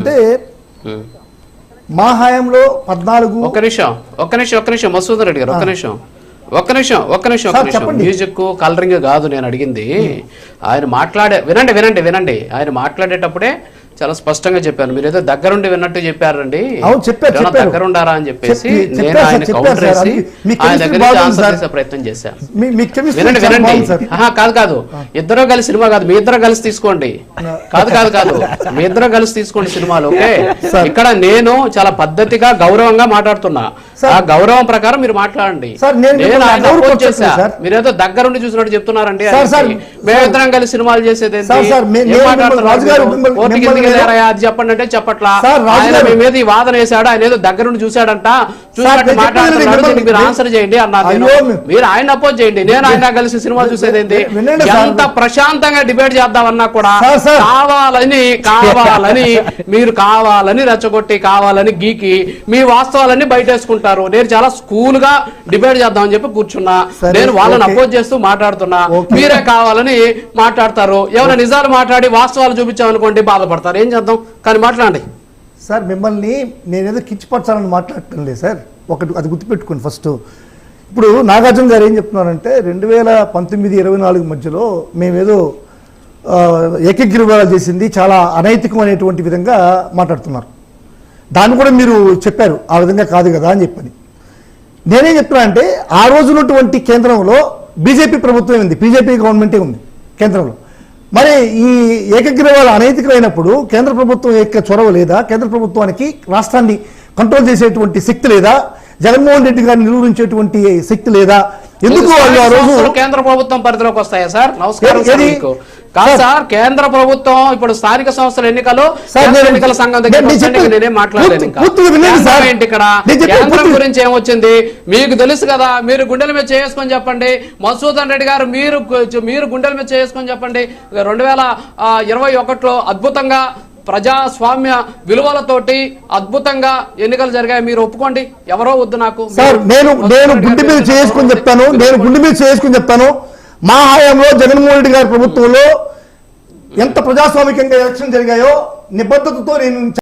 అంటే మా హయాంలో 14 ఒక్క నిమిషం మసూదన్ రెడ్డి గారు ఒక్క నిమిషం మ్యూజిక్ కలరింగ్ కాదు నేను అడిగింది. ఆయన వినండి ఆయన మాట్లాడేటప్పుడే చాలా స్పష్టంగా చెప్పాను. మీరు ఏదో దగ్గరుండి విన్నట్టు చెప్పారండి. దగ్గరుండారా అని చెప్పేసి నేను ఆయన కౌంటర్ వేసి ఆయన దగ్గర ఆన్సర్ చేసే ప్రయత్నం చేశాను. వినండి కాదు ఇద్దరు కలిసి సినిమా కాదు, మీ ఇద్దరు కలిసి తీసుకోండి. కాదు మీ ఇద్దరు కలిసి తీసుకోండి సినిమాలు. ఓకే, ఇక్కడ నేను చాలా పద్ధతిగా గౌరవంగా మాట్లాడుతున్నా. ఆ గౌరవం ప్రకారం మీరు మాట్లాడండి. నేను ఆయన అపోజ్ చేశా, మీరేదో దగ్గరుండి చూసినట్టు చెప్తున్నారండి. మేమిద్దరం కలిసి సినిమాలు చేసేది అది చెప్పండి అంటే చెప్పట్లా. ఆయన మీ మీద ఈ వాదన వేసాడు, ఆయన ఏదో దగ్గరుండి చూశాడంట, చూసినట్టు మాట్లాడుతున్నాడు, మీరు ఆన్సర్ చేయండి అన్నారు. మీరు ఆయన అపోజ్ చేయండి, నేను ఆయన కలిసి సినిమా చూసేది. ఎంత ప్రశాంతంగా డిబేట్ చేద్దామన్నా కూడా కావాలని రెచ్చగొట్టి కావాలని గీకి మీ వాస్తవాలన్నీ బయటేసుకుంటారు. నేను చాలా స్కూల్ గా డిబేట్ చేద్దామని చెప్పి కూర్చున్నా. నేను వాళ్ళని అపోజ్ చేస్తూ మాట్లాడుతున్నా, మీరే కావాలని మాట్లాడతారు. ఏమైనా నిజాలు మాట్లాడి వాస్తవాలు చూపించామనుకోండి బాధపడతారు. ఏం చేద్దాం, కానీ మాట్లాడండి సార్. మిమ్మల్ని నేనేదో కిచ్చిపరచాలని మాట్లాడటం లేదు సార్. ఒకటి అది గుర్తుపెట్టుకోండి ఫస్ట్. ఇప్పుడు నాగార్జున గారు ఏం చెప్తున్నారంటే 2019-24 మధ్యలో మేమేదో ఏకగ్రీవాలు చేసింది చాలా అనైతికం అనేటువంటి విధంగా మాట్లాడుతున్నారు. దాన్ని కూడా మీరు చెప్పారు ఆ విధంగా కాదు కదా అని చెప్పని. నేనేం చెప్తున్నా అంటే ఆ రోజున్నటువంటి కేంద్రంలో బీజేపీ ప్రభుత్వం ఉంది, బీజేపీ గవర్నమెంటే ఉంది కేంద్రంలో. మరి ఈ ఏకగ్రీవాలు అనైతికమైనప్పుడు కేంద్ర ప్రభుత్వం యొక్క చొరవ లేదా? కేంద్ర ప్రభుత్వానికి రాష్ట్రాన్ని కంట్రోల్ చేసేటువంటి శక్తి లేదా? జగన్మోహన్ రెడ్డి గారిని నిరూపించేటువంటి శక్తి లేదా? ఎందుకు వాళ్ళు ఆ రోజు కేంద్ర ప్రభుత్వం పరిధిలోకి వస్తాయా సార్? నమస్కారం కాదు సార్, కేంద్ర ప్రభుత్వం ఇప్పుడు స్థానిక సంస్థల ఎన్నికలు ఎన్నికల సంఘం దగ్గర నేనేం మాట్లాడలేదు. ఇక్కడ కేంద్రం గురించి ఏమొచ్చింది మీకు తెలుసు కదా. మీరు గుండెల మీద చేసుకొని చెప్పండి. మసూదన్ రెడ్డి గారు మీరు గుండెల మీద చేసుకొని చెప్పండి. 2021లో అద్భుతంగా ప్రజాస్వామ్య విలువలతోటి అద్భుతంగా ఎన్నికలు జరిగాయి. మీరు ఒప్పుకోండి, ఎవరో వద్దు నాకు. సార్ నేను గుండె మీద చేసుకొని చెప్తాను. మా హయాంలో జగన్మోహన్ రెడ్డి గారి ప్రభుత్వంలో ఎంత ప్రజాస్వామికంగా ఎలక్షన్ జరిగాయో నిబద్ధతతో నేను